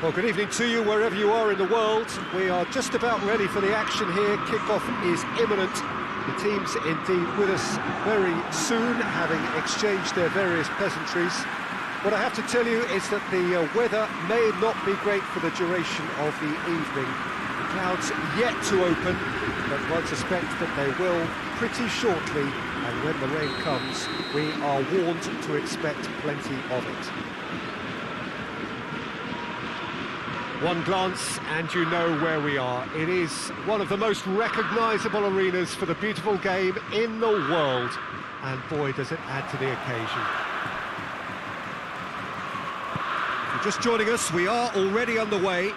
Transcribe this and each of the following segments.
Well, good evening to you wherever you are in the world. We are just about ready for the action here. Kickoff is imminent. The team's indeed with us very soon, having exchanged their various pleasantries. What I have to tell you is that the weather may not be great for the duration of the evening. The clouds yet to open, but one suspects that they will pretty shortly, and when the rain comes, we are warned to expect plenty of it. One glance and you know where we are. It is one of the most recognisable arenas for the beautiful game in the world, and boy does it add to the occasion. If you're just joining us, we are already underway.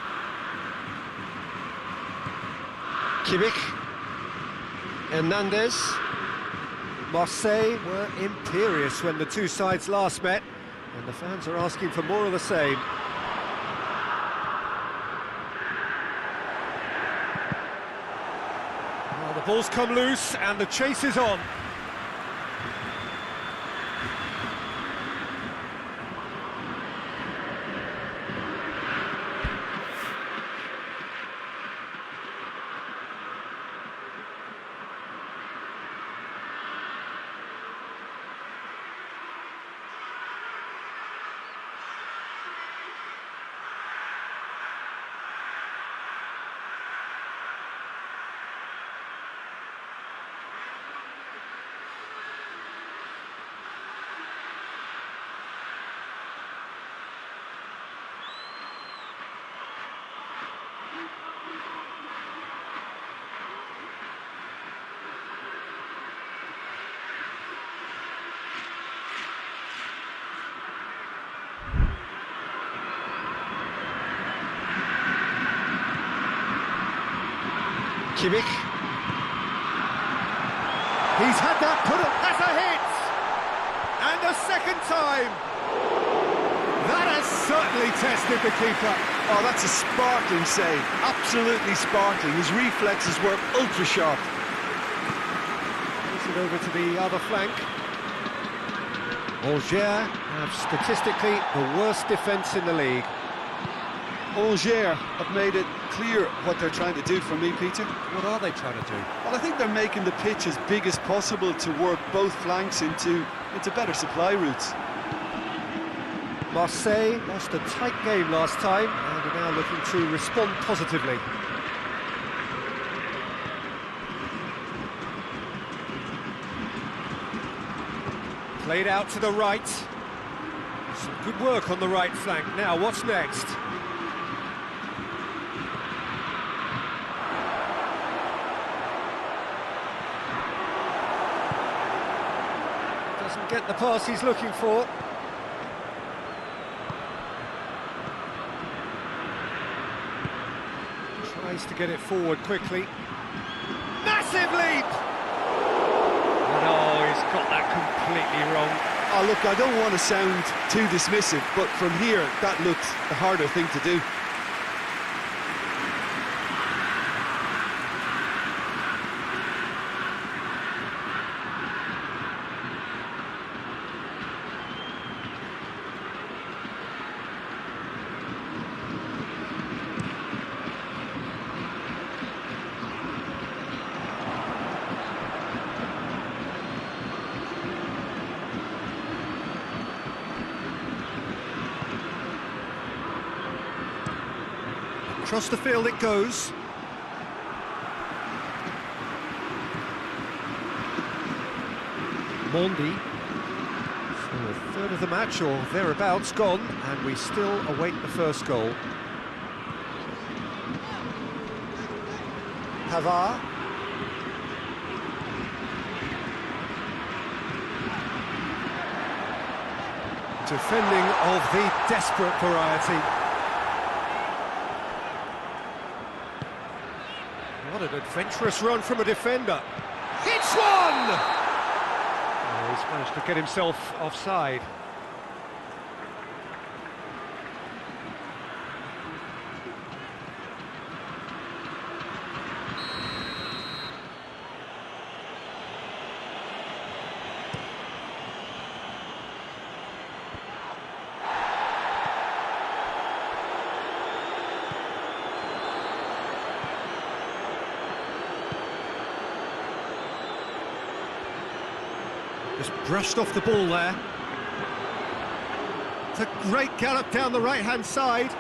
Kimmich, Hernandez. Marseille were imperious when the two sides last met, and the fans are asking for more of the same. Well, the ball's come loose and the chase is on. Kimmich. He's had that put up as a hit! And a second time! That has certainly tested the keeper. Oh, that's a sparkling save. Absolutely sparkling. His reflexes were ultra sharp. Moves it over to the other flank. Angers have statistically the worst defence in the league. Angers have made it clear what they're trying to do for me, Peter. What are they trying to do? Well, I think they're making the pitch as big as possible to work both flanks into better supply routes. Marseille lost a tight game last time and are now looking to respond positively. Played out to the right. Some good work on the right flank. Now, what's next? Doesn't get the pass he's looking for. Tries to get it forward quickly. Massive leap! No, he's got that completely wrong. Oh, look, I don't want to sound too dismissive, but from here, that looked the harder thing to do. Across the field it goes. Mondi. So a third of the match or thereabouts gone, and we still await the first goal. Pavard. Defending of the desperate variety. What an adventurous run from a defender. Hits one! Oh, he's managed to get himself offside. Brushed off the ball there. It's a great gallop down the right-hand side.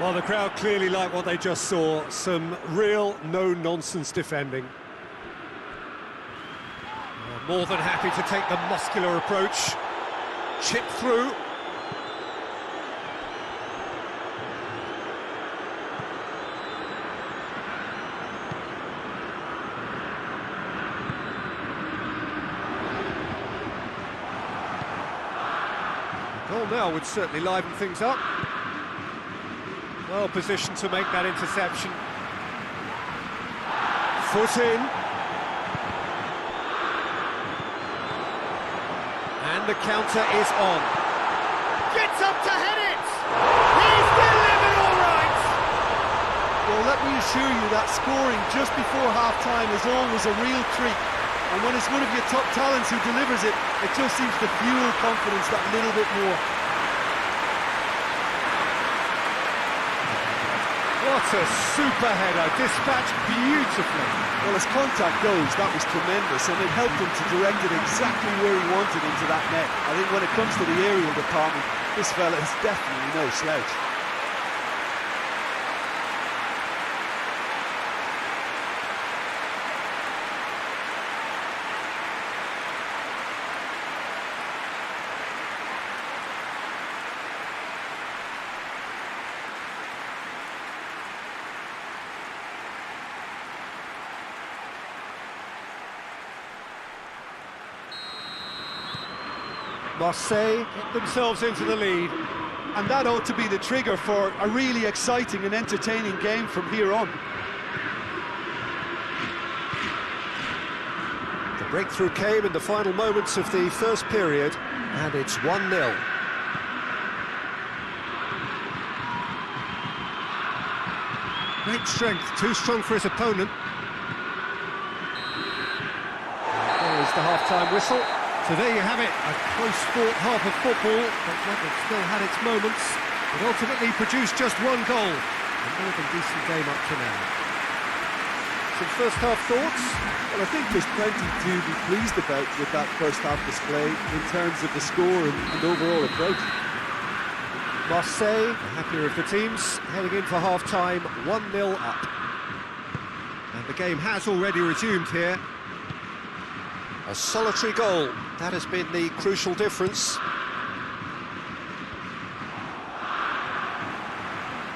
Well, the crowd clearly like what they just saw. Some real no-nonsense defending. More than happy to take the muscular approach. Chip through. Goal now would certainly liven things up. Well positioned to make that interception. Foot in. And the counter is on. Gets up to head it! He's delivered all right! Well, let me assure you that scoring just before half-time is always a real treat. And when it's one of your top talents who delivers it, it just seems to fuel confidence that little bit more. What a super header, dispatched beautifully. Well, as contact goes, that was tremendous, and it helped him to direct it exactly where he wanted into that net. I think when it comes to the aerial department, this fella is definitely no slouch. Marseille get themselves into the lead. And that ought to be the trigger for a really exciting and entertaining game from here on. The breakthrough came in the final moments of the first period, and it's 1-0. Great strength, too strong for his opponent. There is the half-time whistle. So there you have it, a close-fought half of football, but one that still had its moments. It ultimately produced just one goal. A more than decent game up to now. Some first-half thoughts? Well, I think there's plenty to be pleased about with that first-half display in terms of the score and overall approach. Marseille, the happier of the teams, heading in for half-time, 1-0 up. And the game has already resumed here. A solitary goal, that has been the crucial difference.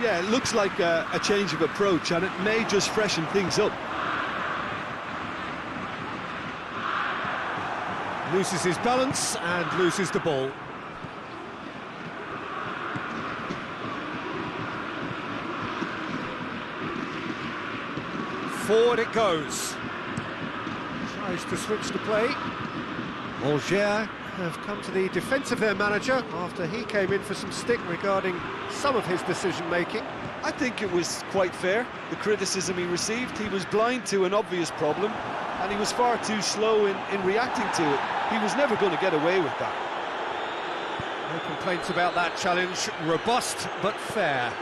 Yeah, it looks like a change of approach, and it may just freshen things up. Loses his balance and loses the ball. Forward it goes. Tries to switch the play. Oleh have come to the defence of their manager after he came in for some stick regarding some of his decision-making. I think it was quite fair, the criticism he received. He was blind to an obvious problem, and he was far too slow in reacting to it. He was never going to get away with that. No complaints about that challenge. Robust, but fair.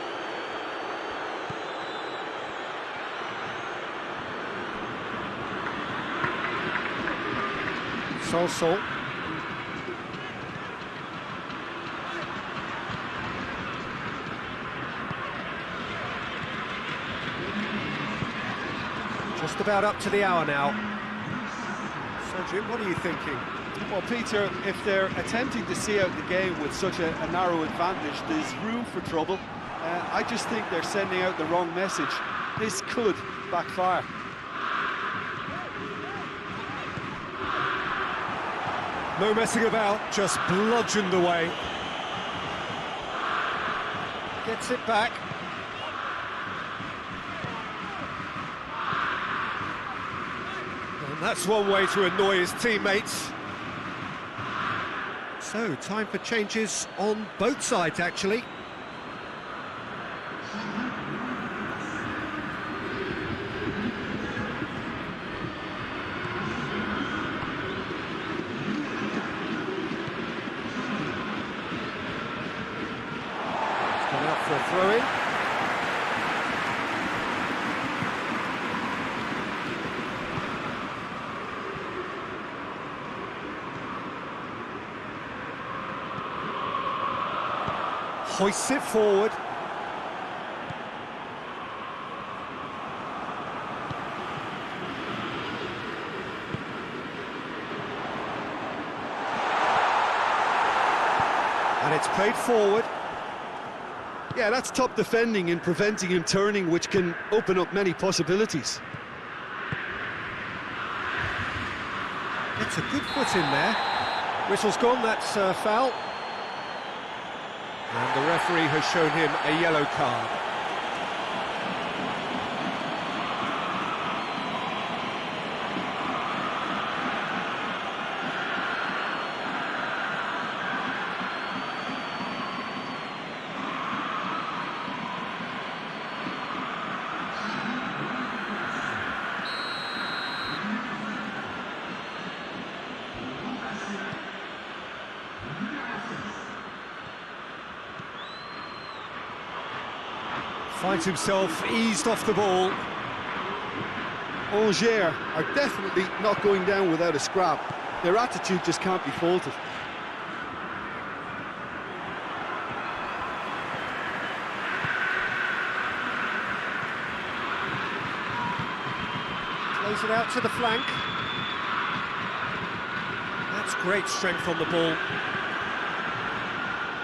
Sol. Just about up to the hour now. Sergio, what are you thinking? Well, Peter, if they're attempting to see out the game with such a narrow advantage, there's room for trouble. I just think they're sending out the wrong message. This could backfire. No messing about, just bludgeoned away. Gets it back. And that's one way to annoy his teammates. So, time for changes on both sides, actually. For a throw-in. hoists it forward. And it's played forward. Yeah, that's top defending and preventing him turning, which can open up many possibilities. It's a good foot in there. Whistle's gone, that's a foul. And the referee has shown him a yellow card. Finds himself eased off the ball. Angers are definitely not going down without a scrap. Their attitude just can't be faulted. Plays it out to the flank. That's great strength on the ball.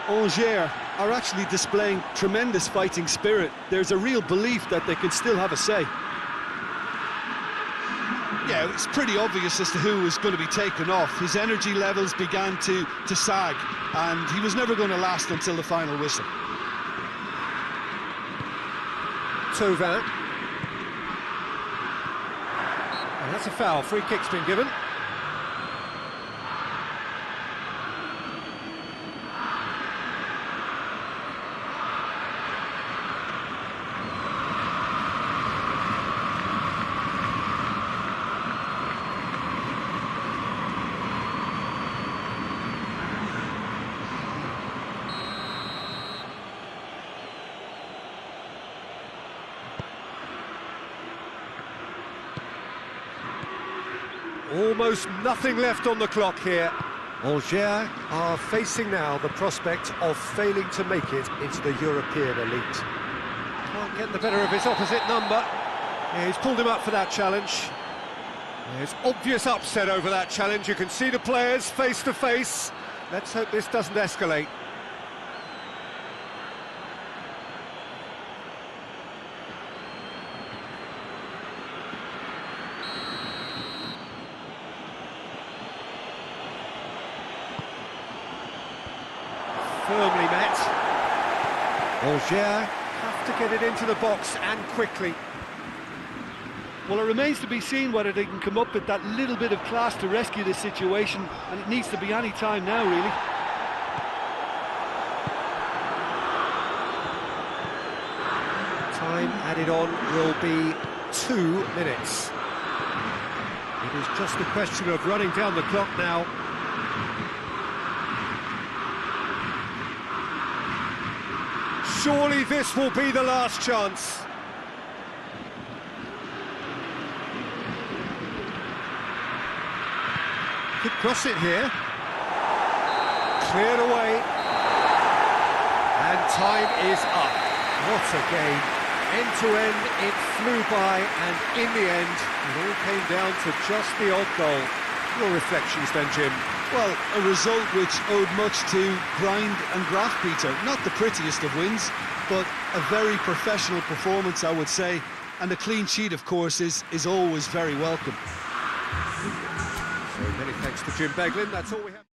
Angers are actually displaying tremendous fighting spirit. There's a real belief that they can still have a say. Yeah, it's pretty obvious as to who was going to be taken off. His energy levels began to sag, and he was never going to last until the final whistle. Tauvin. And that's a foul. Free kick's been given. Almost nothing left on the clock here. Angers are facing now the prospect of failing to make it into the European elite. Can't get the better of his opposite number. Yeah, he's pulled him up for that challenge. There's obvious upset over that challenge. You can see the players face to face. Let's hope this doesn't escalate. Firmly met. Angers have to get it into the box and quickly. Well, it remains to be seen whether they can come up with that little bit of class to rescue this situation, and it needs to be any time now, really. Time added on will be 2 minutes. It is just a question of running down the clock now. Surely this will be the last chance. Could cross it here. Cleared away. And time is up. What a game. End to end, it flew by, and in the end, it all came down to just the odd goal. Your reflections then, Jim? Well, a result which owed much to grind and graft, Peter. Not the prettiest of wins, but a very professional performance, I would say. And a clean sheet, of course, is always very welcome. So many thanks to Jim Beglin. That's all we have.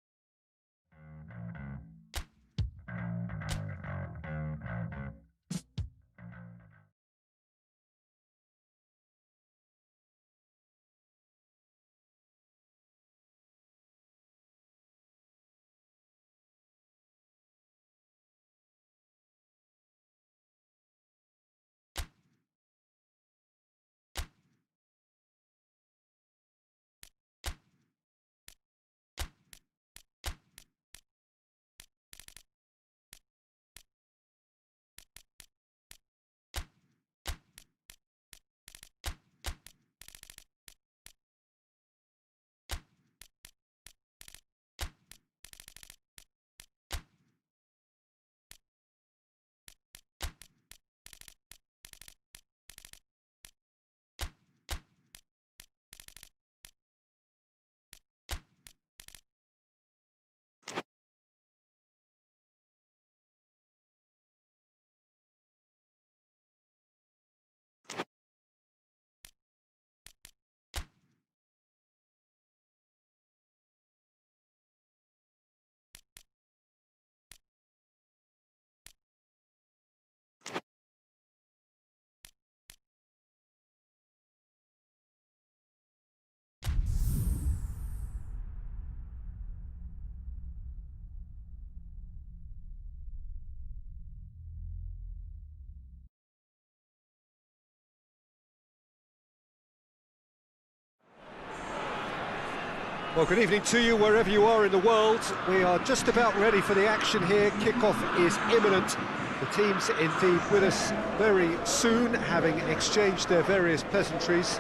Well, good evening to you, wherever you are in the world. We are just about ready for the action here. Kick-off is imminent. The teams indeed with us very soon, having exchanged their various pleasantries.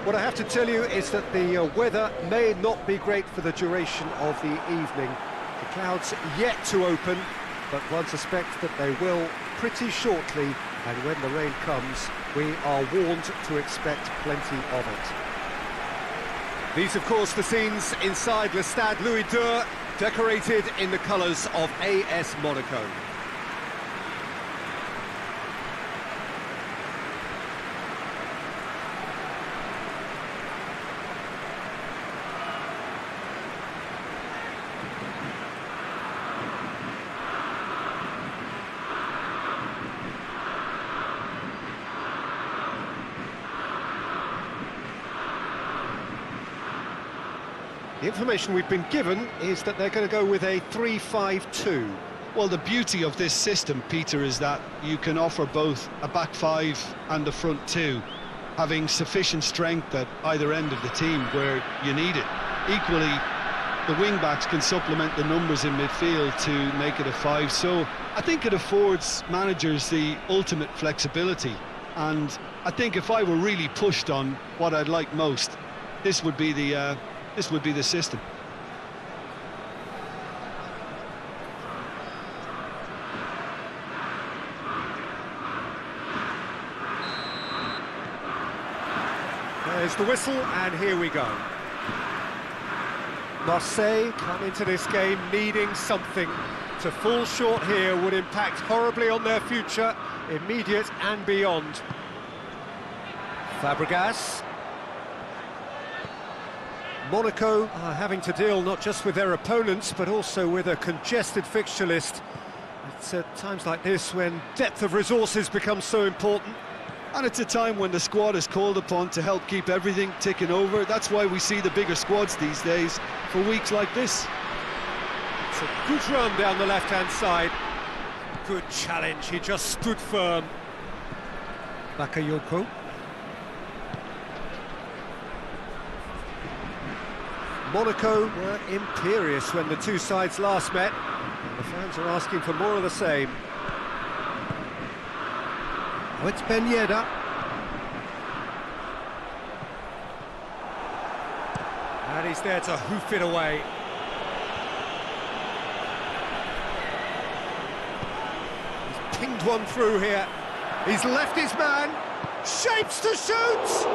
What I have to tell you is that the weather may not be great for the duration of the evening. The clouds yet to open, but one suspects that they will pretty shortly, and when the rain comes, we are warned to expect plenty of it. These, of course, the scenes inside Le Stade Louis II, decorated in the colours of AS Monaco. The information we've been given is that they're going to go with a 3-5-2. Well, the beauty of this system, Peter, is that you can offer both a back five and a front two, having sufficient strength at either end of the team where you need it. Equally, the wing-backs can supplement the numbers in midfield to make it a five, so I think it affords managers the ultimate flexibility. And I think if I were really pushed on what I'd like most, this would be the system. There's the whistle, and here we go. Marseille come into this game needing something. To fall short here would impact horribly on their future, immediate and beyond. Fabregas. Monaco are having to deal not just with their opponents, but also with a congested fixture list. It's at times like this when depth of resources becomes so important. And it's a time when the squad is called upon to help keep everything ticking over. That's why we see the bigger squads these days for weeks like this. It's a good run down the left-hand side. Good challenge, he just stood firm. Bakayoko. Monaco were imperious when the two sides last met, and the fans are asking for more of the same. Oh, it's Ben Yedder. And he's there to hoof it away. He's pinged one through here. He's left his man. Shapes to shoot!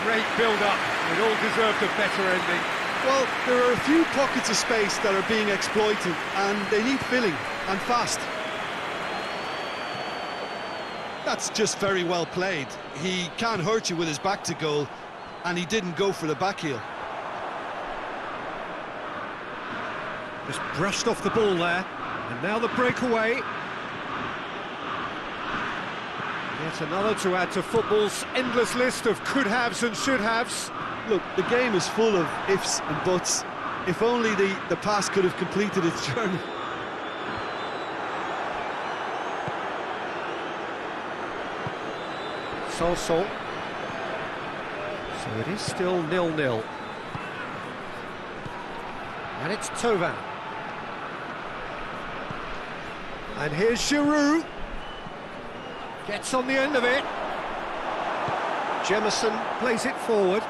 Great build-up. It all deserved a better ending. Well, there are a few pockets of space that are being exploited, and they need filling, and fast. That's just very well played. He can't hurt you with his back to goal, and he didn't go for the back heel. Just brushed off the ball there, and now the breakaway. Yet another to add to football's endless list of could-haves and should-haves. Look, the game is full of ifs and buts. If only the pass could have completed its journey. So it is still 0-0. And it's Thauvin. And here's Giroud. Gets on the end of it. Jemison plays it forward.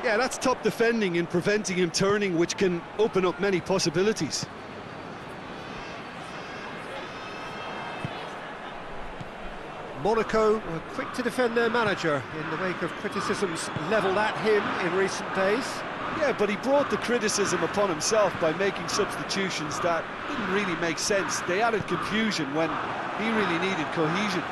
Yeah, that's top defending and preventing him turning, which can open up many possibilities. Monaco were quick to defend their manager in the wake of criticisms levelled at him in recent days. Yeah, but he brought the criticism upon himself by making substitutions that didn't really make sense. They added confusion when he really needed cohesion.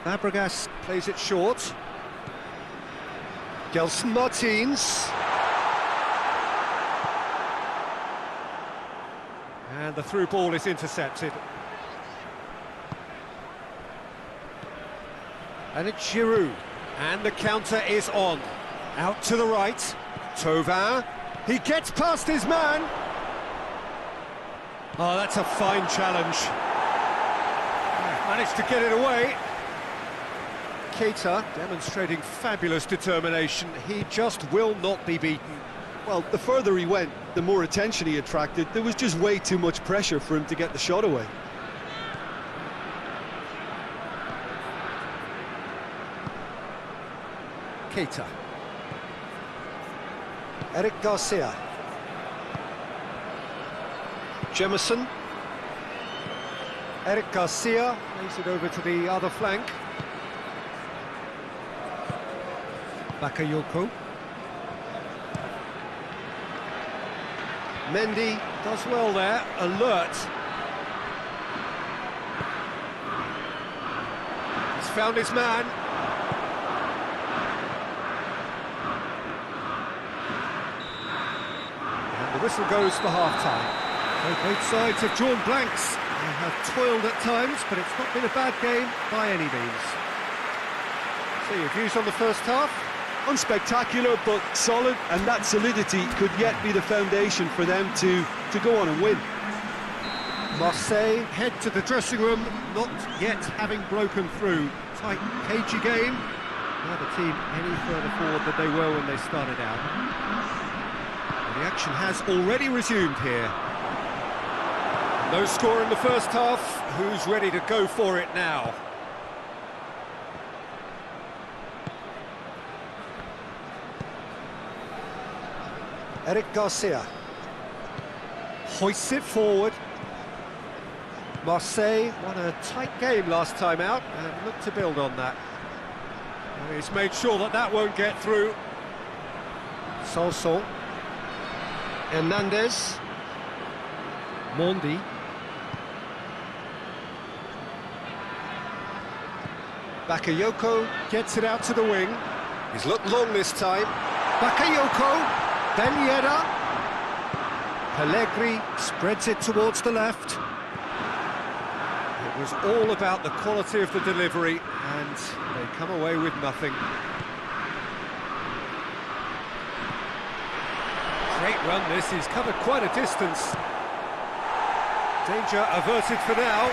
Fabregas plays it short. Gelson Martins. And the through ball is intercepted. And it's Giroud. And the counter is on. Out to the right. Thauvin. He gets past his man. Oh, that's a fine challenge. Managed to get it away. Keita demonstrating fabulous determination. He just will not be beaten. Well, the further he went, the more attention he attracted. There was just way too much pressure for him to get the shot away. Keita. Eric Garcia. Jemison. Eric Garcia lays it over to the other flank. Bakayoko. Mendy does well there, alert. He's found his man. And the whistle goes for half-time. So both sides have drawn blanks. They have toiled at times, but it's not been a bad game by any means. So your views on the first half? Unspectacular, but solid, and that solidity could yet be the foundation for them to go on and win. Marseille head to the dressing room, not yet having broken through. Tight, cagey game. Now the team any further forward than they were when they started out. And the action has already resumed here. No score in the first half. Who's ready to go for it now? Eric Garcia hoists it forward. Marseille won a tight game last time out and look to build on that. He's made sure that that won't get through. Solso. Hernandez. Mondi. Bakayoko gets it out to the wing. He's looked long this time. Bakayoko. Ben Yedder. Pellegrini spreads it towards the left. It was all about the quality of the delivery, and they come away with nothing. Great run this, he's covered quite a distance. Danger averted for now.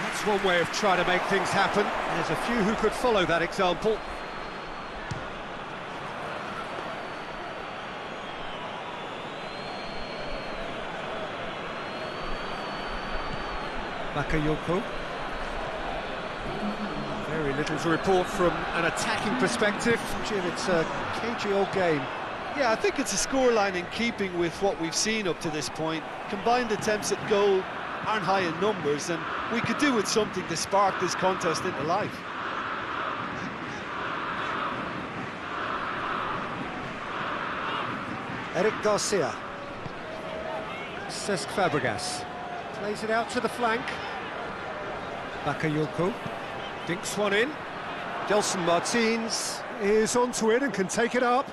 That's one way of trying to make things happen. There's a few who could follow that example. Bakayoko. Very little to report from an attacking perspective. Jim, it's a cagey old game. Yeah, I think it's a scoreline in keeping with what we've seen up to this point. Combined attempts at goal aren't high in numbers, and we could do with something to spark this contest into life. Eric Garcia. Cesc Fabregas. Plays it out to the flank. Bakayoko dinks one in. Gelson Martins is onto it and can take it up.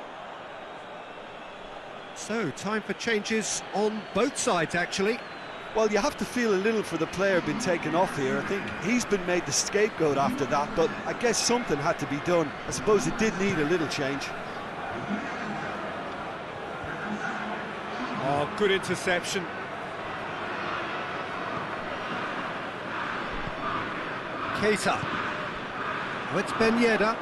So, time for changes on both sides, actually. Well, you have to feel a little for the player being taken off here. I think he's been made the scapegoat after that, but I guess something had to be done. I suppose it did need a little change. Oh, good interception. Keita. Oh, it's Ben Yedder.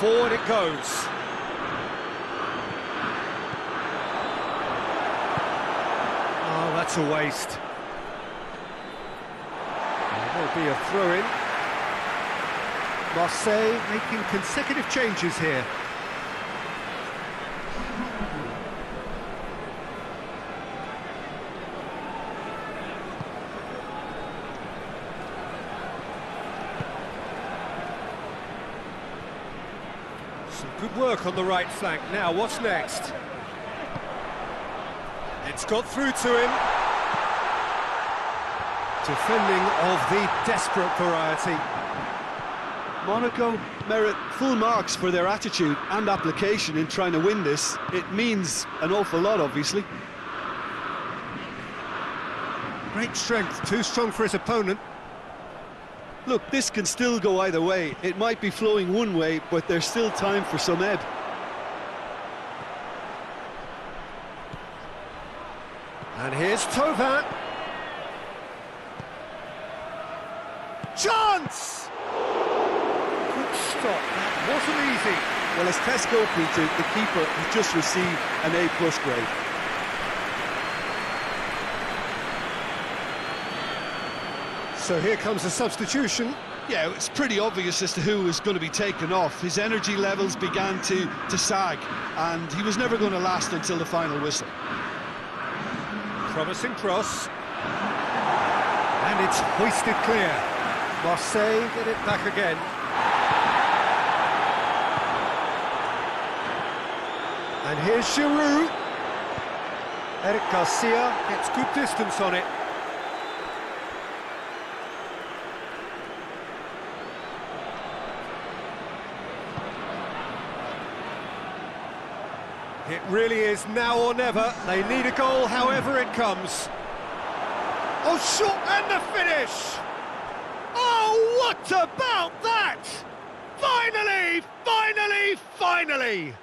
Forward it goes. Oh, that's a waste. There'll be a throw-in. Marseille making consecutive changes here. Some good work on the right flank. Now, what's next? It's got through to him. Defending of the desperate variety. Monaco merit full marks for their attitude and application in trying to win this. It means an awful lot, obviously. Great strength, too strong for his opponent. Look, this can still go either way. It might be flowing one way, but there's still time for some ebb. And here's Tovin. Chance! Good stop, that wasn't easy. Well, as tests go, Peter, the keeper has just received an A+ grade. So here comes a substitution. Yeah, it's pretty obvious as to who was going to be taken off. His energy levels began to sag, and he was never going to last until the final whistle. Promising cross. And it's hoisted clear. Marseille get it back again. And here's Giroud. Eric Garcia gets good distance on it. It really is now or never. They need a goal, however it comes. Oh, shot, and the finish! Oh, what about that? Finally, finally, finally!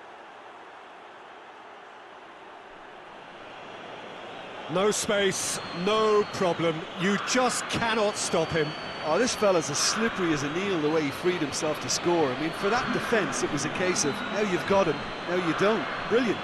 No space, no problem. You just cannot stop him. Oh, this fella's as slippery as an eel the way he freed himself to score. I mean, for that defence, it was a case of, now you've got him, now you don't. Brilliant.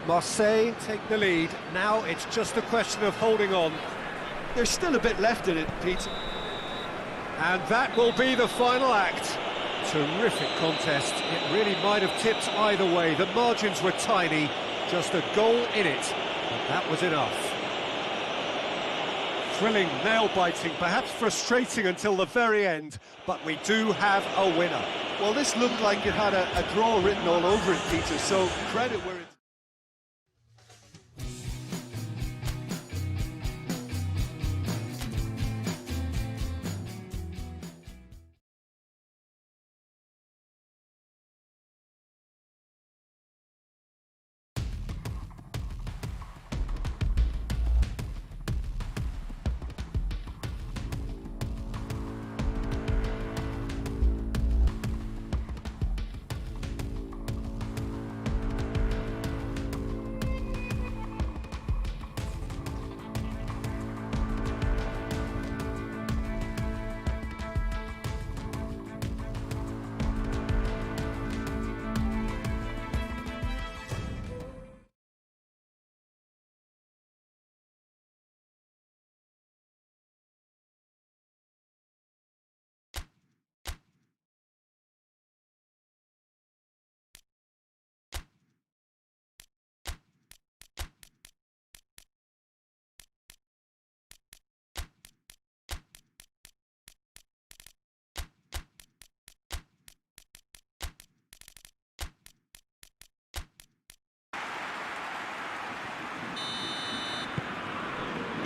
Marseille take the lead. Now it's just a question of holding on. There's still a bit left in it, Pete. And that will be the final act. Terrific contest. It really might have tipped either way. The margins were tiny, just a goal in it, but that was enough. Thrilling, nail-biting, perhaps frustrating until the very end, but we do have a winner. Well, this looked like it had a draw written all over it, Peter, so credit where it's...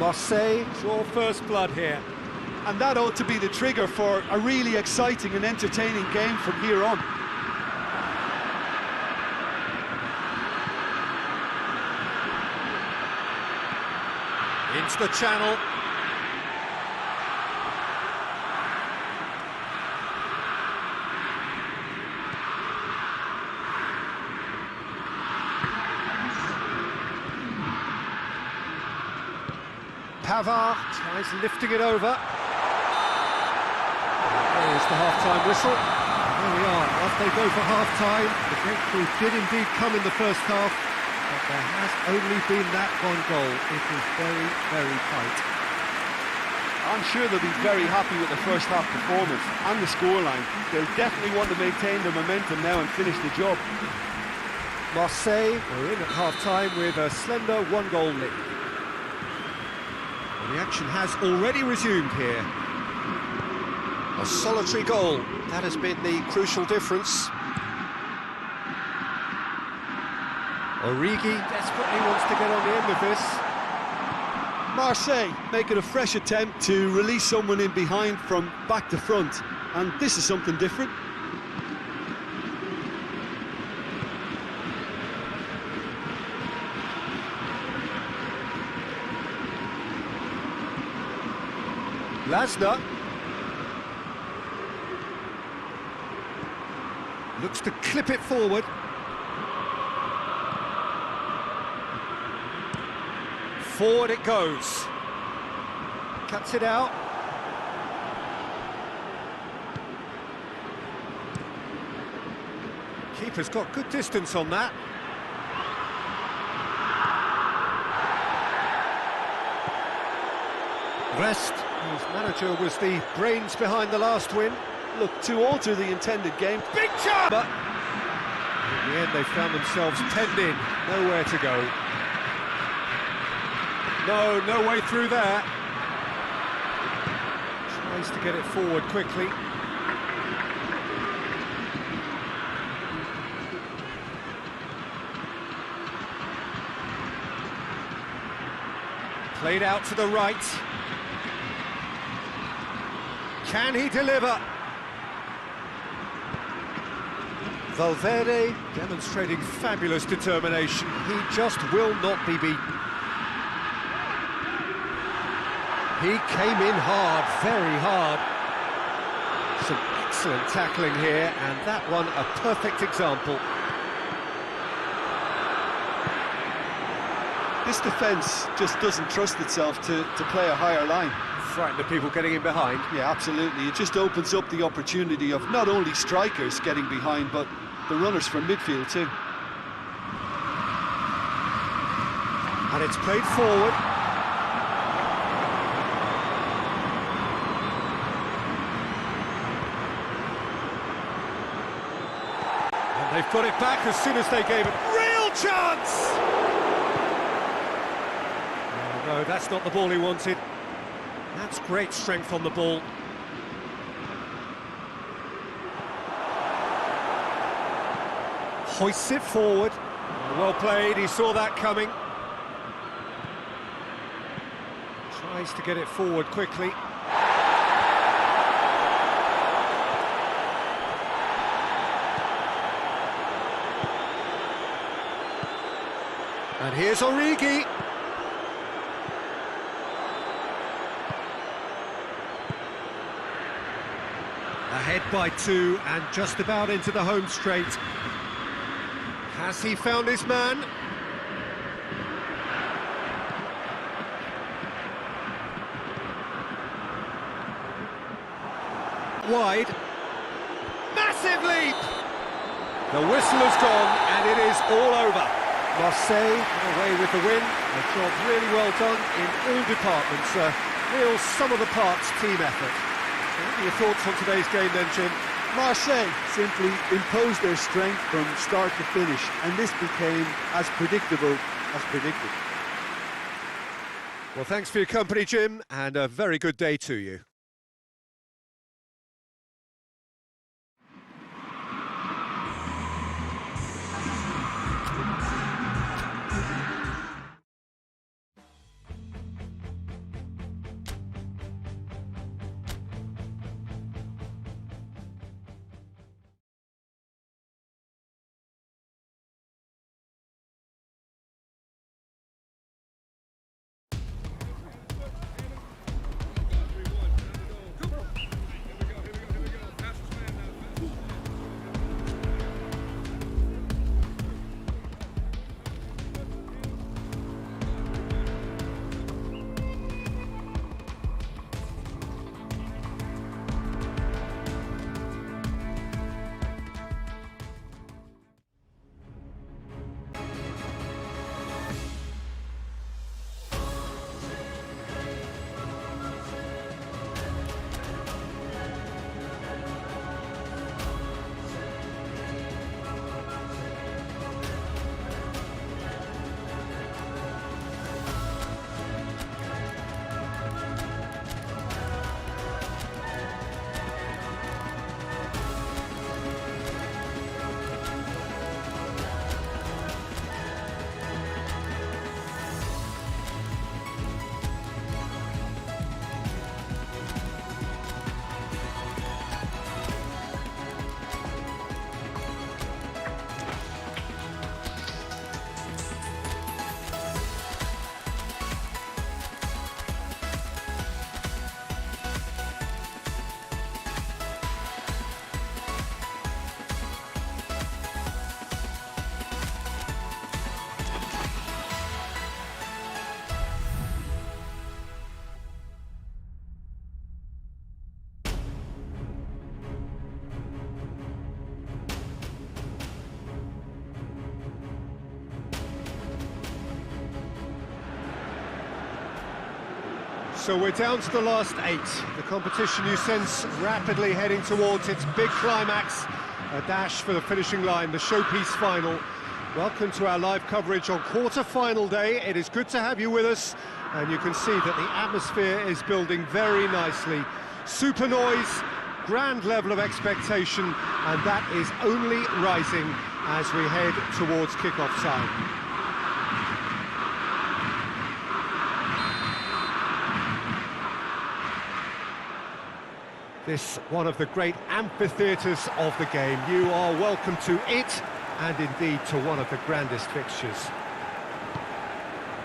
Marseille draw first blood here. And that ought to be the trigger for a really exciting and entertaining game from here on. Into the channel. Pavard tries lifting it over. There's the half-time whistle. There we are. Off they go for half-time. The breakthrough did indeed come in the first half, but there has only been that one goal. It was very, very tight. I'm sure they'll be very happy with the first half performance and the scoreline. They'll definitely want to maintain their momentum now and finish the job. Marseille are in at half-time with a slender one-goal lead. The action has already resumed here. A solitary goal, that has been the crucial difference. Origi desperately wants to get on the end of this. Marseille making a fresh attempt to release someone in behind from back to front, and this is something different. Lasner looks to clip it forward. Forward it goes. Cuts it out. Keeper's got good distance on that. Rest, whose manager was the brains behind the last win. Look, to alter the intended game. Big chance! But in the end they found themselves penned in, nowhere to go. No way through there. Tries to get it forward quickly. Played out to the right. Can he deliver? Valverde demonstrating fabulous determination. He just will not be beaten. He came in hard, very hard. Some excellent tackling here, and that one a perfect example. This defence just doesn't trust itself to play a higher line. Frightened of people getting in behind. Yeah, absolutely. It just opens up the opportunity of not only strikers getting behind, but the runners from midfield too. And it's played forward. And they've got it back as soon as they gave it. Real chance! No, that's not the ball he wanted. That's great strength on the ball. Hoists it forward. Well played, he saw that coming. Tries to get it forward quickly. And here's Origi. Ahead by 2 and just about into the home straight. Has he found his man? Wide. Massive leap! The whistle has gone and it is all over. Marseille away with the win. A job really well done in all departments. A real sum-of-the-parts team effort. What are your thoughts on today's game then, Jim? Marseille simply imposed their strength from start to finish, and this became as predictable as predicted. Well, thanks for your company, Jim, and a very good day to you. So we're down to the last 8. The competition, you sense, rapidly heading towards its big climax. A dash for the finishing line, the showpiece final. Welcome to our live coverage on quarter-final day. It is good to have you with us, and you can see that the atmosphere is building very nicely. Super noise, grand level of expectation, and that is only rising as we head towards kick-off time. This one of the great amphitheatres of the game. You are welcome to it, and indeed to one of the grandest fixtures.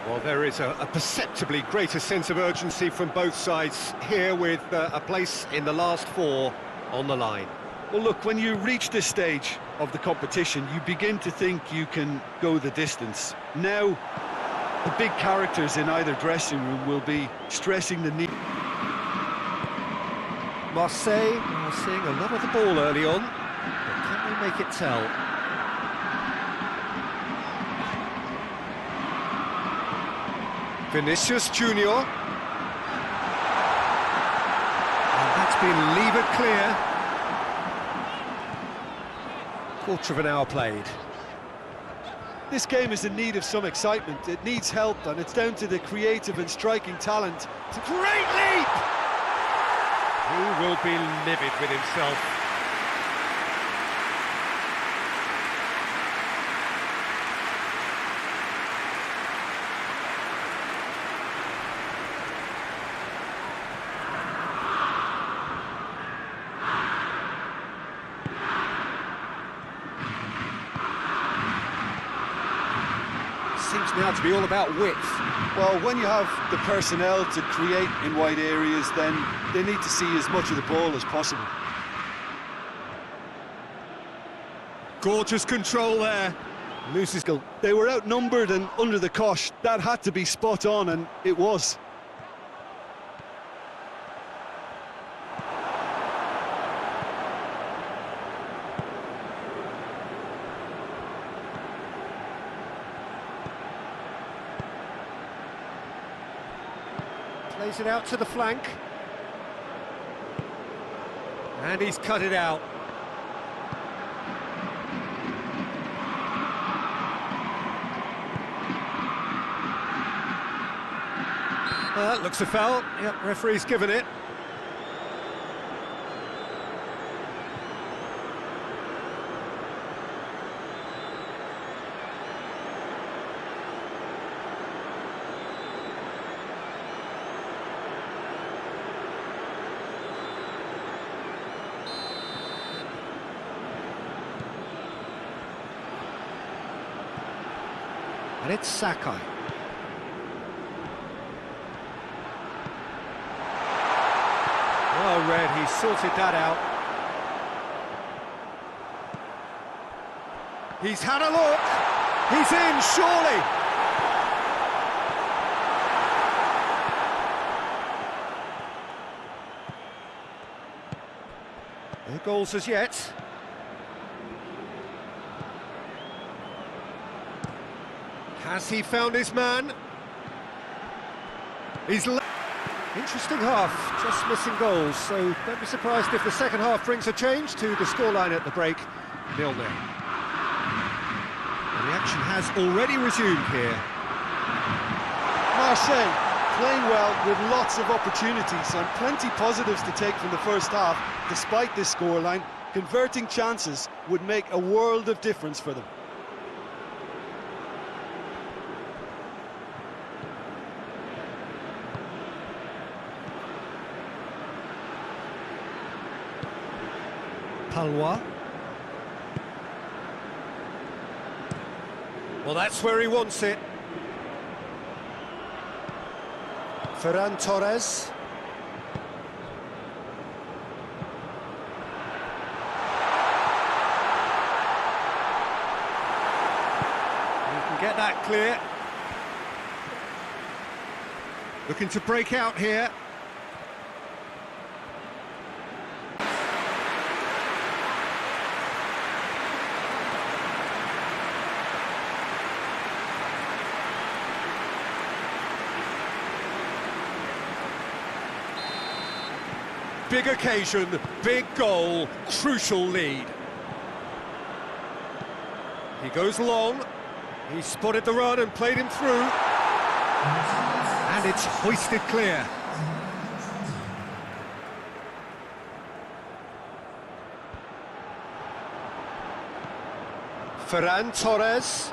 Well, there is a perceptibly greater sense of urgency from both sides here, with a place in the last 4 on the line. Well, look, when you reach this stage of the competition, you begin to think you can go the distance. Now, the big characters in either dressing room will be stressing the need. Marseille are seeing a lot of the ball early on, but can they make it tell? Vinicius Junior. And that's been levered clear. Quarter of an hour played. This game is in need of some excitement. It needs help, and it's down to the creative and striking talent. It's a great leap! He will be livid with himself. Seems now to be all about width. Well, when you have the personnel to create in wide areas, then they need to see as much of the ball as possible. Gorgeous control there. Loses goal. They were outnumbered and under the cosh. That had to be spot on, and it was. Plays it out to the flank. And he's cut it out. Looks a foul. Yep, referee's given it. And it's Sakai. Well read, he sorted that out. He's had a look. He's in, surely. No goals as yet. Has he found his man? He's... Interesting half, just missing goals, so don't be surprised if the second half brings a change to the scoreline at the break, 0-0. And the action has already resumed here. Marseille playing well with lots of opportunities and plenty positives to take from the first half. Despite this scoreline, converting chances would make a world of difference for them. Palwa. Well, that's where he wants it. Ferran Torres. You can get that clear. Looking to break out here. big occasion, big goal, crucial lead. He goes long, he spotted the run and played him through. And it's hoisted clear. Ferran Torres.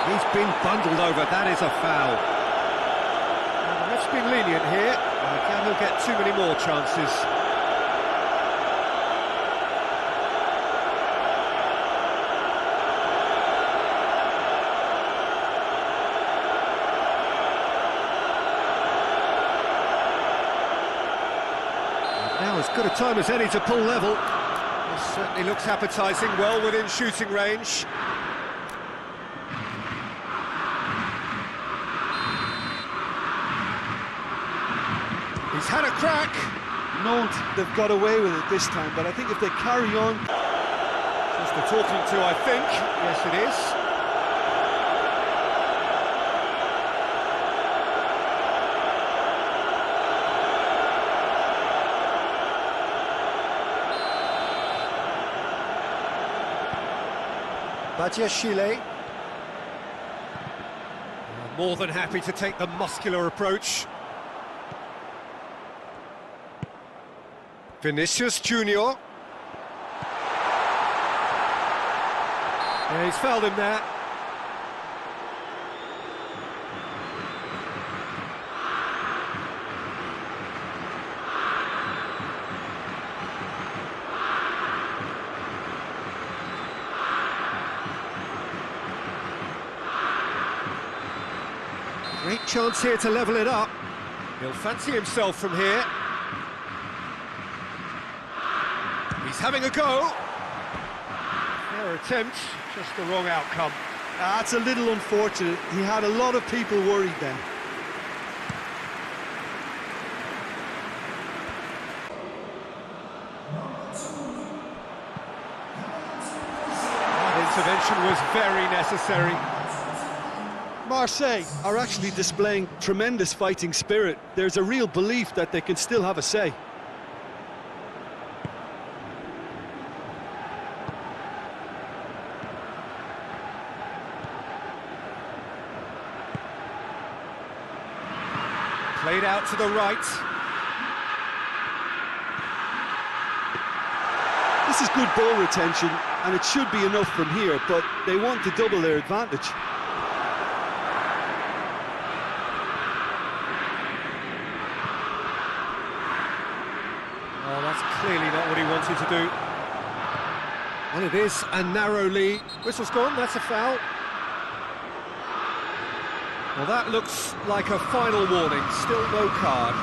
He's been bundled over, that is a foul. Now, the ref's been lenient here. I doubt he'll get too many more chances. And now as good a time as any to pull level. This certainly looks appetising, well within shooting range. He's had a crack. Nantes, they've got away with it this time, but I think if they carry on... Just the talking to, I think. Yes, it is. Badiashile. More than happy to take the muscular approach. Vinicius Junior. Yeah, he's fouled him there. Great chance here to level it up. He'll fancy himself from here. He's having a go. Fair attempt, just the wrong outcome. That's a little unfortunate. He had a lot of people worried then. That intervention was very necessary. Marseille are actually displaying tremendous fighting spirit. There's a real belief that they can still have a say. Played out to the right. This is good ball retention, and it should be enough from here, but they want to double their advantage. Oh, that's clearly not what he wanted to do. And it is a narrow lead. Whistle's gone, that's a foul. Well, that looks like a final warning, still no card.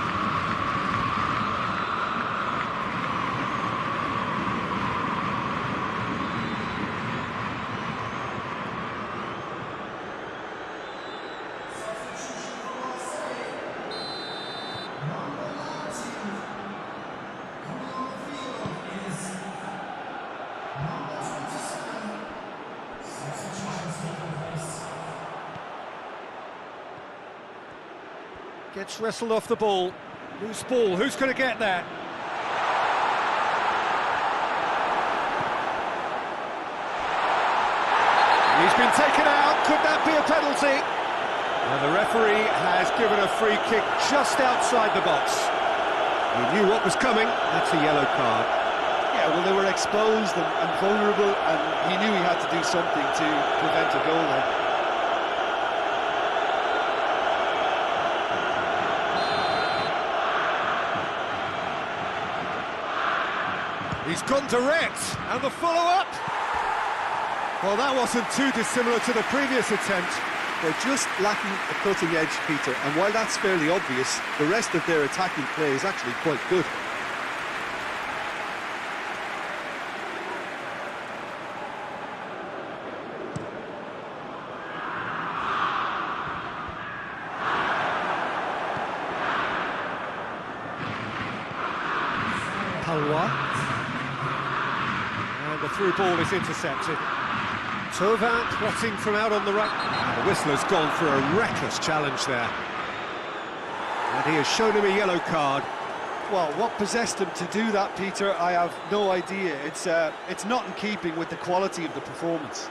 Gets wrestled off the ball. Loose ball, who's going to get that? He's been taken out, could that be a penalty? Well, the referee has given a free kick just outside the box. He knew what was coming, that's a yellow card. Yeah, well, they were exposed and vulnerable, and he knew he had to do something to prevent a goal there. He's gone direct, and the follow-up. Well, that wasn't too dissimilar to the previous attempt. They're just lacking a cutting edge, Peter, and while that's fairly obvious, the rest of their attacking play is actually quite good. And the through ball is intercepted. Thauvin plotting from out on the right. And the whistler's gone for a reckless challenge there. And he has shown him a yellow card. Well, what possessed him to do that, Peter, I have no idea. It's not in keeping with the quality of the performance.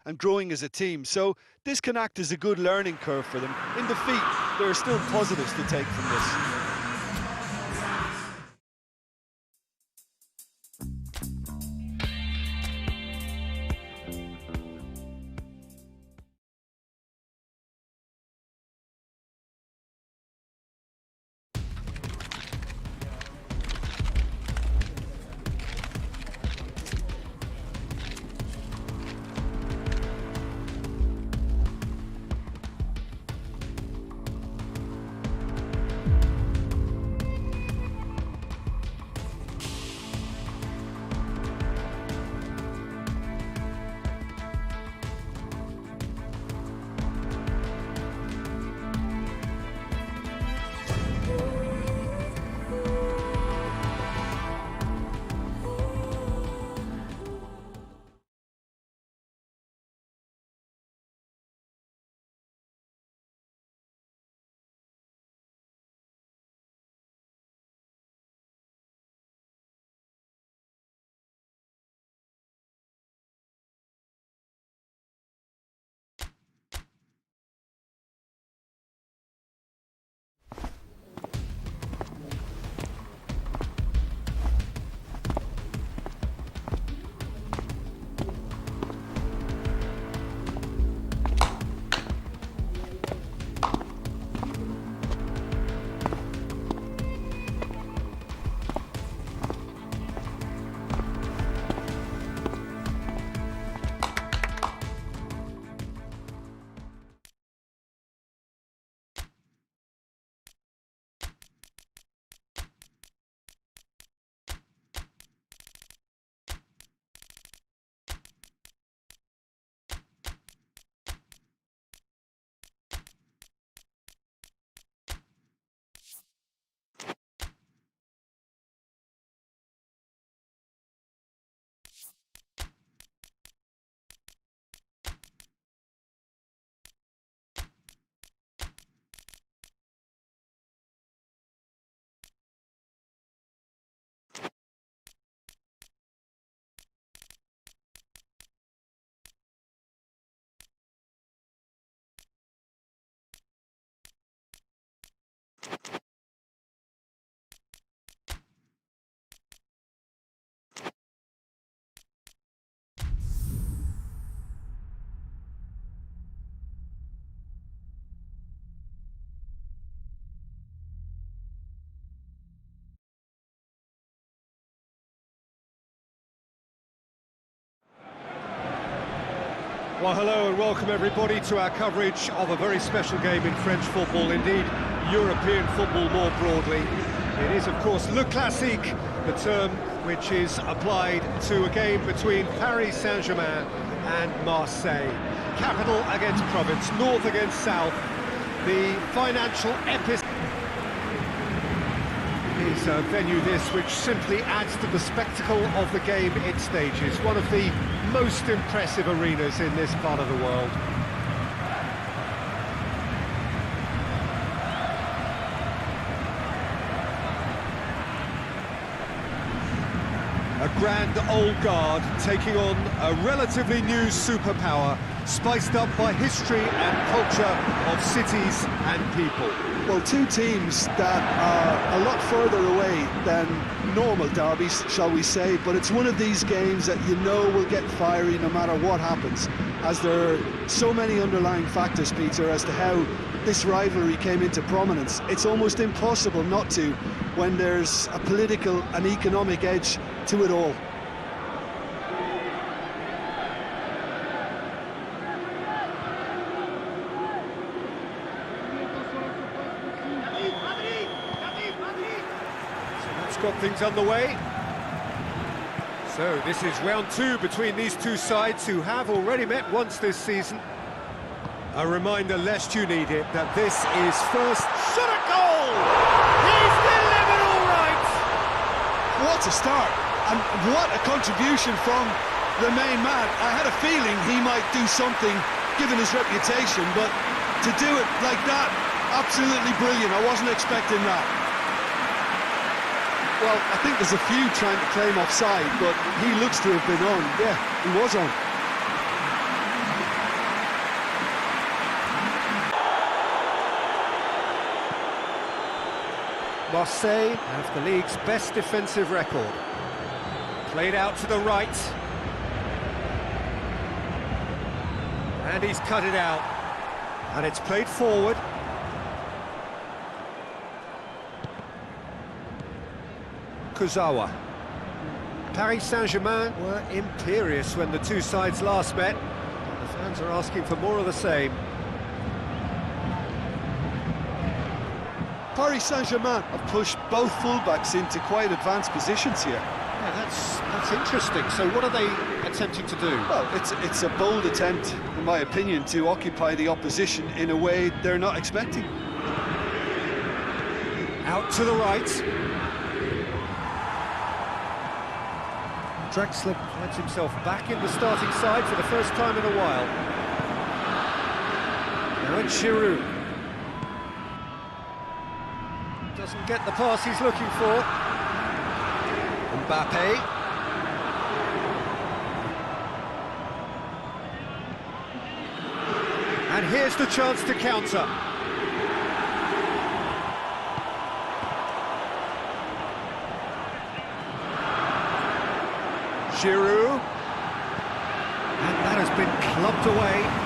And growing as a team, so this can act as a good learning curve for them. In defeat, there are still positives to take from this. Well, hello and welcome everybody to our coverage of a very special game in French football, indeed European football more broadly. It is, of course, Le Classique, the term which is applied to a game between Paris Saint-Germain and Marseille. Capital against province, north against south, the financial epicenter is a venue this which simply adds to the spectacle of the game it stages. One of the most impressive arenas in this part of the world. A grand old guard taking on a relatively new superpower, spiced up by history and culture of cities and people. Well, two teams that are a lot further away than normal derbies, shall we say, but it's one of these games that you know will get fiery no matter what happens, as there are so many underlying factors, Peter, as to how this rivalry came into prominence. It's almost impossible not to when there's a political and economic edge to it all. Got things underway. So this is round two between these two sides who have already met once this season. A reminder, lest you need it, that this is first shot at goal! He's delivered all right! What a start, and what a contribution from the main man. I had a feeling he might do something given his reputation, but to do it like that, absolutely brilliant. I wasn't expecting that. Well, I think there's a few trying to claim offside, but he looks to have been on. Yeah, he was on. Marseille have the league's best defensive record. Played out to the right. And he's cut it out. And it's played forward. Kurzawa. Paris Saint-Germain were imperious when the two sides last met. The fans are asking for more of the same. Paris Saint-Germain have pushed both fullbacks into quite advanced positions here. Yeah, that's interesting. So what are they attempting to do? Well, it's a bold attempt, in my opinion, to occupy the opposition in a way they're not expecting. Out to the right. Drexler finds himself back in the starting side for the first time in a while. Now it's Giroud. Doesn't get the pass he's looking for. Mbappe. And here's the chance to counter. Giroud. And that has been clubbed away.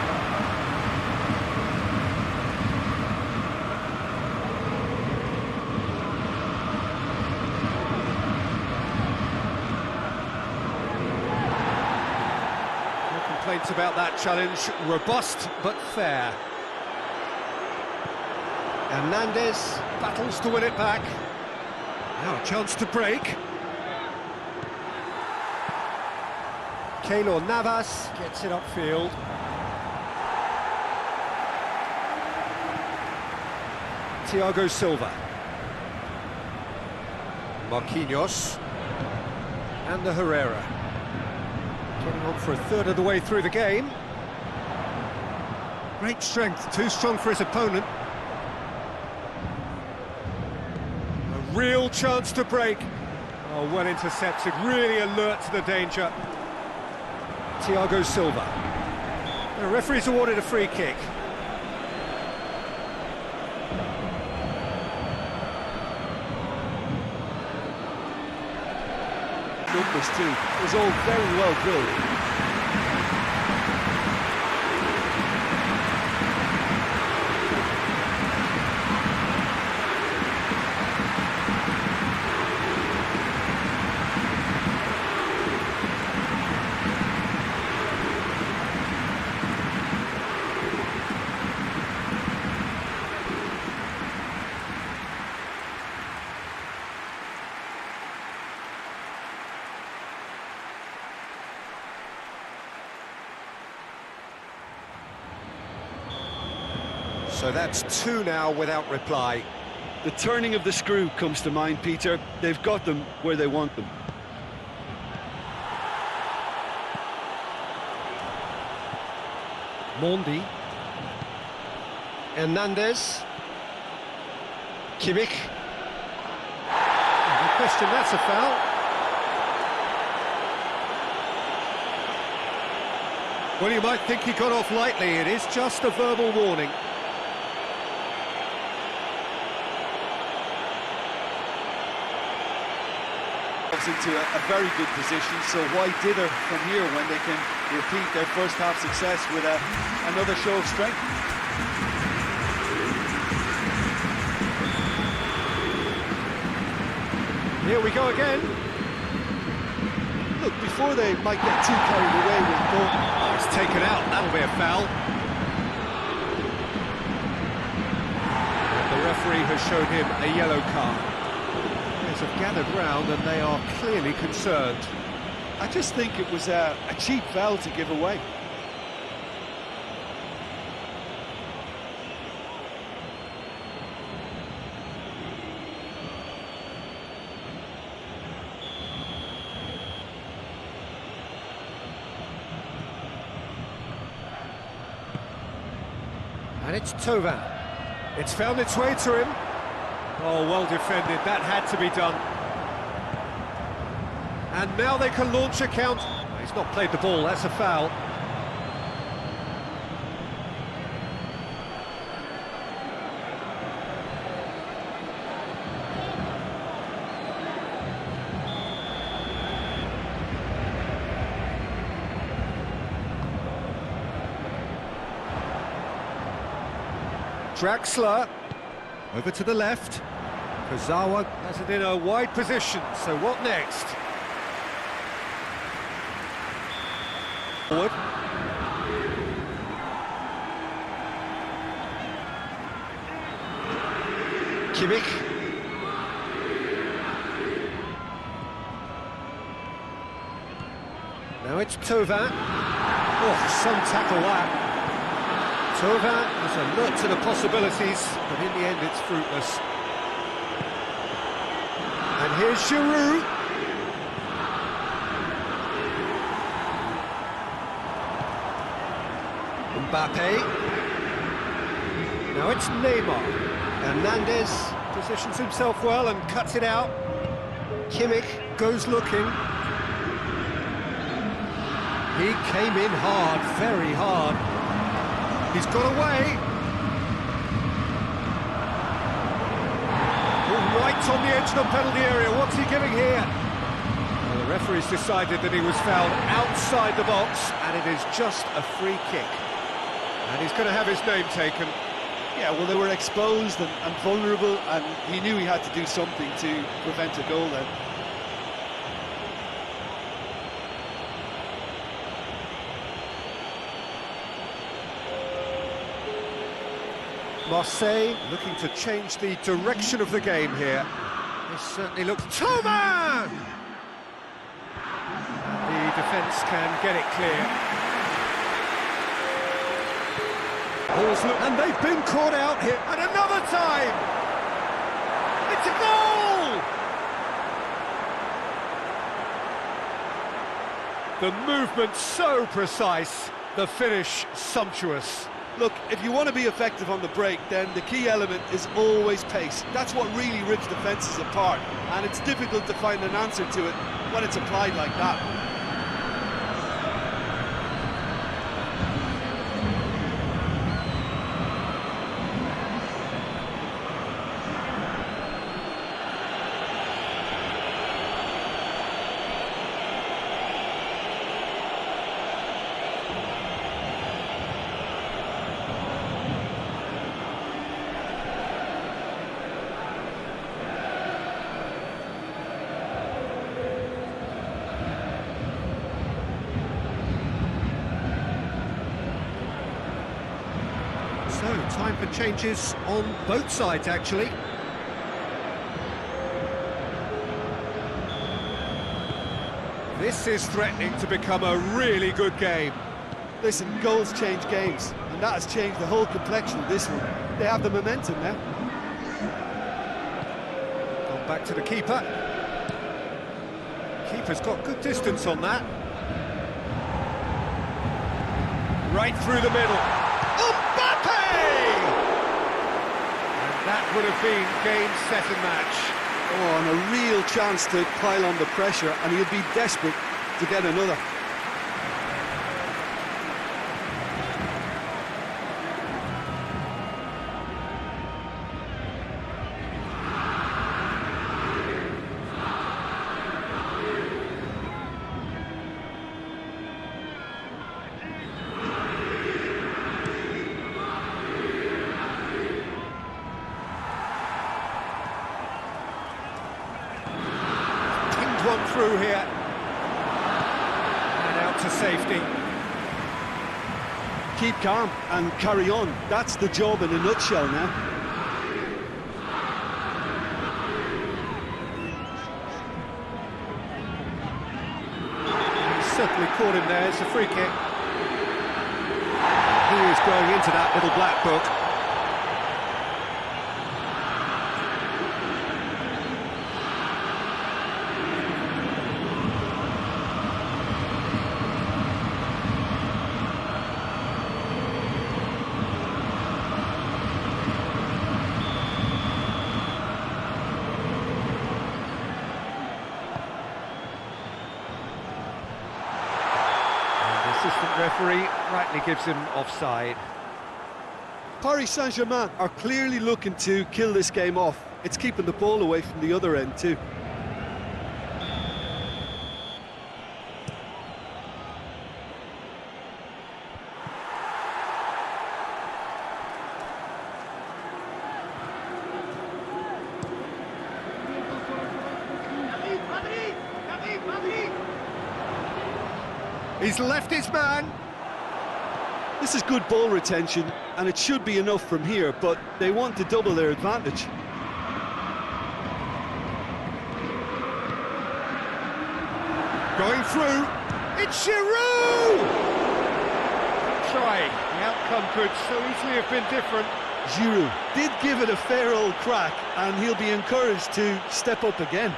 Complaints about that challenge, robust but fair. Hernandez battles to win it back. Now a chance to break. Keylor Navas gets it upfield. Thiago Silva. Marquinhos. And the Herrera. Getting on for a third of the way through the game. Great strength, too strong for his opponent. A real chance to break. Oh, well intercepted, really alert to the danger. Thiago Silva. The referee's awarded a free kick. Numbers too. It was all very well drilled. So that's two now without reply. The turning of the screw comes to mind, Peter. They've got them where they want them. Mondi. Hernandez. Kimmich. No question, that's a foul. Well, you might think he got off lightly. It is just a verbal warning. Into a very good position, so why dither from here when they can repeat their first half success with another show of strength? Here we go again. Look, before they might get too carried away with goal. Oh, it's taken out, that'll be a foul. And the referee has shown him a yellow card. Have gathered round and they are clearly concerned. I just think it was a cheap foul to give away. And it's Tovan. It's found its way to him. Oh, well defended, that had to be done. And now they can launch a counter. He's not played the ball, that's a foul. Draxler, over to the left. Kozawa has it in a wide position, so what next? Forward. Kimmich. Now it's Tovan. Oh, some tackle that. Tovan is alert to the possibilities, but in the end it's fruitless. And here's Giroud. Mbappe. Now it's Neymar. Hernandez positions himself well and cuts it out. Kimmich goes looking. He came in hard, very hard. He's got away. Oh, right on the edge of the penalty area. What's he giving here? Well, the referee's decided that he was fouled outside the box, and it is just a free kick. And he's going to have his name taken. Yeah, well, they were exposed and vulnerable, and he knew he had to do something to prevent a goal then. Marseille looking to change the direction of the game here. This certainly looks... Toman! The defence can get it clear. Ball's look, and they've been caught out here. And another time! It's a goal! The movement so precise, the finish sumptuous. Look, if you want to be effective on the break, then the key element is always pace. That's what really rips defences apart, and it's difficult to find an answer to it when it's applied like that. So, time for changes on both sides, actually. This is threatening to become a really good game. Listen, goals change games, and that has changed the whole complexion of this one. They have the momentum now. Gone back to the keeper. Keeper's got good distance on that. Right through the middle. Mbappe! And that would have been game, set and match. Oh, and a real chance to pile on the pressure, and he'll be desperate to get another. One through here, and out to safety. Keep calm and carry on. That's the job in a nutshell now. He's certainly caught him there. It's a free kick. He is going into that little black book. assistant referee rightly gives him offside. Paris Saint-Germain are clearly looking to kill this game off. It's keeping the ball away from the other end too. He's left his man. This is good ball retention, and it should be enough from here, but they want to double their advantage. Going through. It's Giroud! Try. The outcome could so easily have been different. Giroud did give it a fair old crack, and he'll be encouraged to step up again.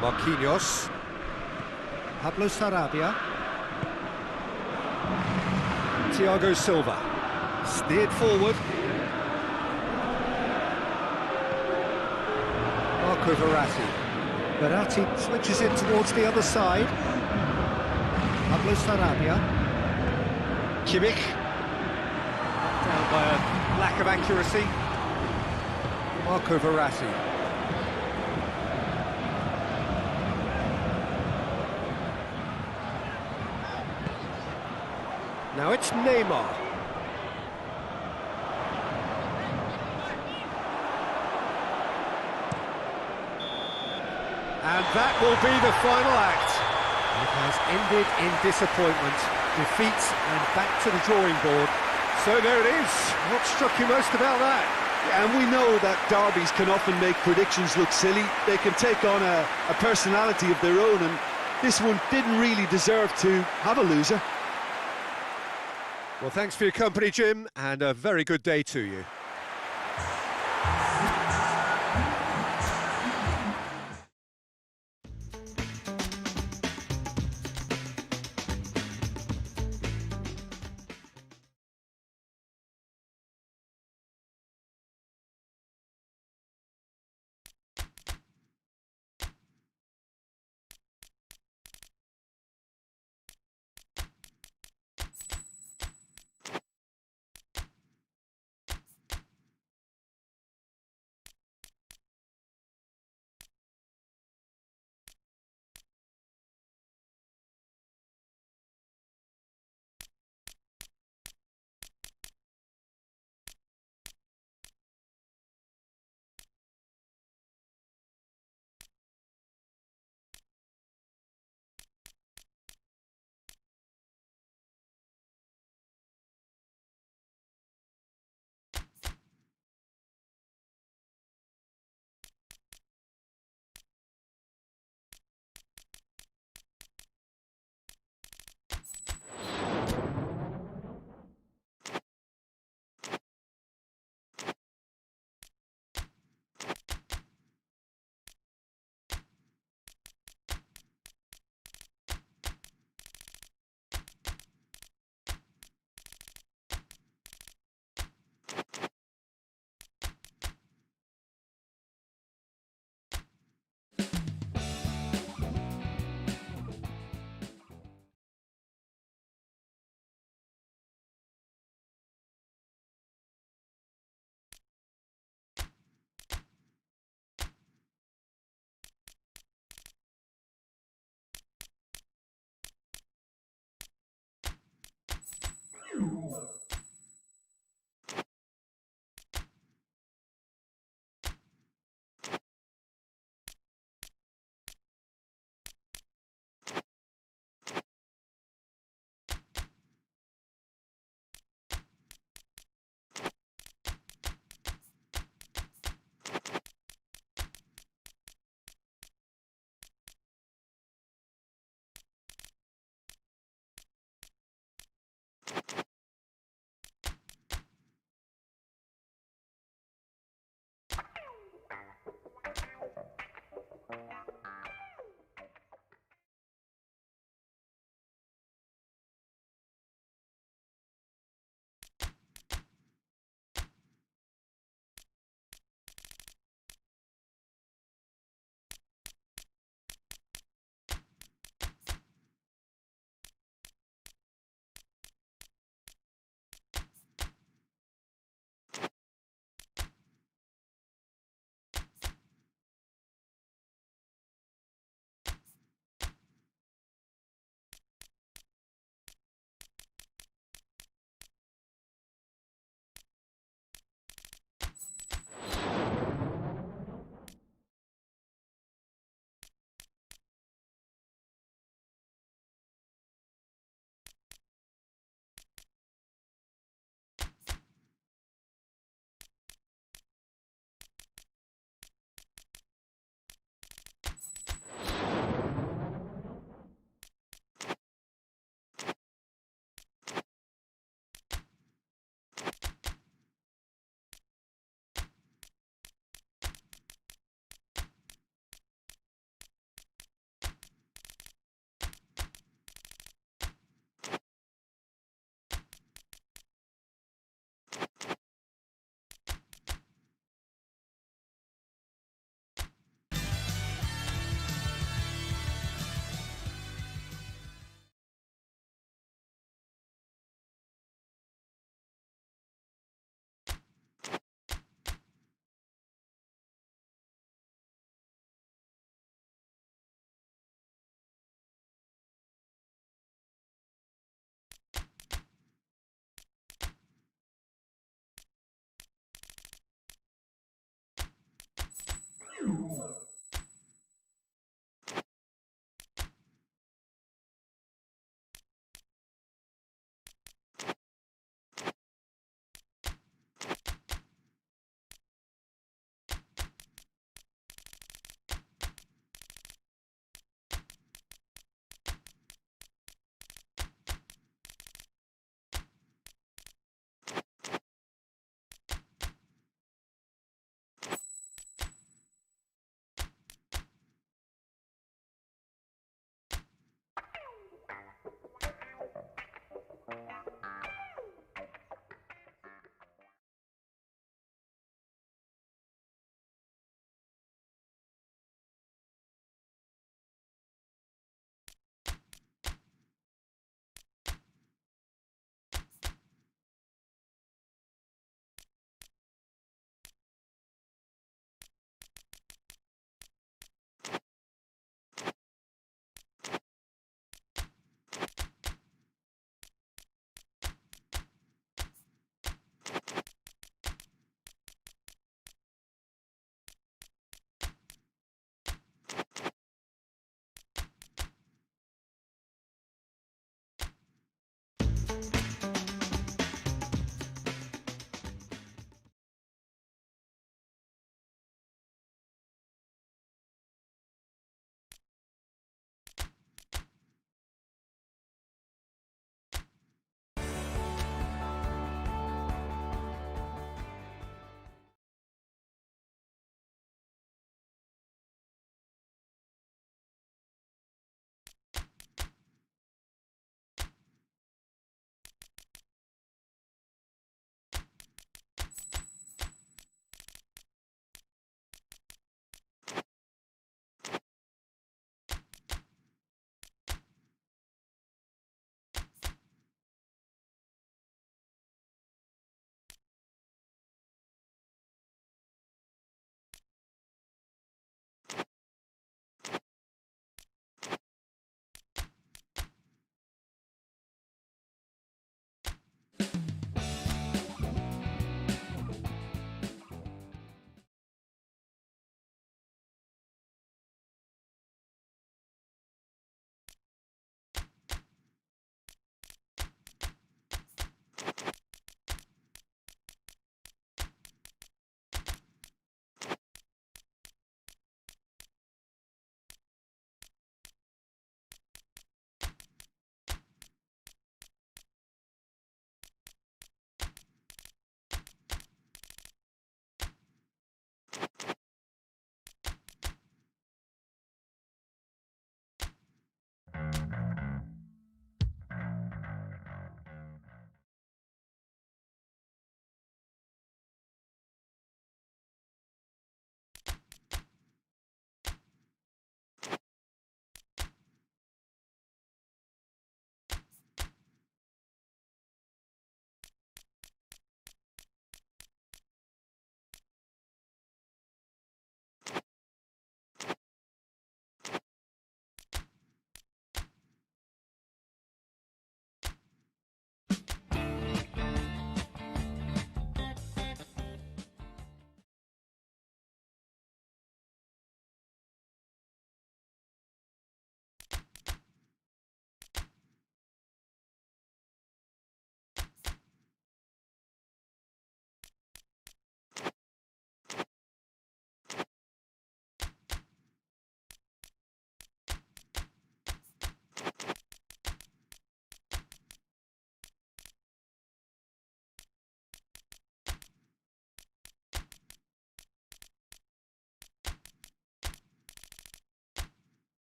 Marquinhos. Pablo Sarabia. Thiago Silva. Steered forward. Marco Verratti. Verratti switches it towards the other side. Pablo Sarabia. Kimmich. Down by a lack of accuracy. Marco Verratti. Now it's Neymar. And that will be the final act. It has ended in disappointment, defeat and back to the drawing board. So there it is. What struck you most about that? Yeah, and we know that derbies can often make predictions look silly. They can take on a personality of their own, and this one didn't really deserve to have a loser. Well, thanks for your company, Jim, and a very good day to you.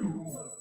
two.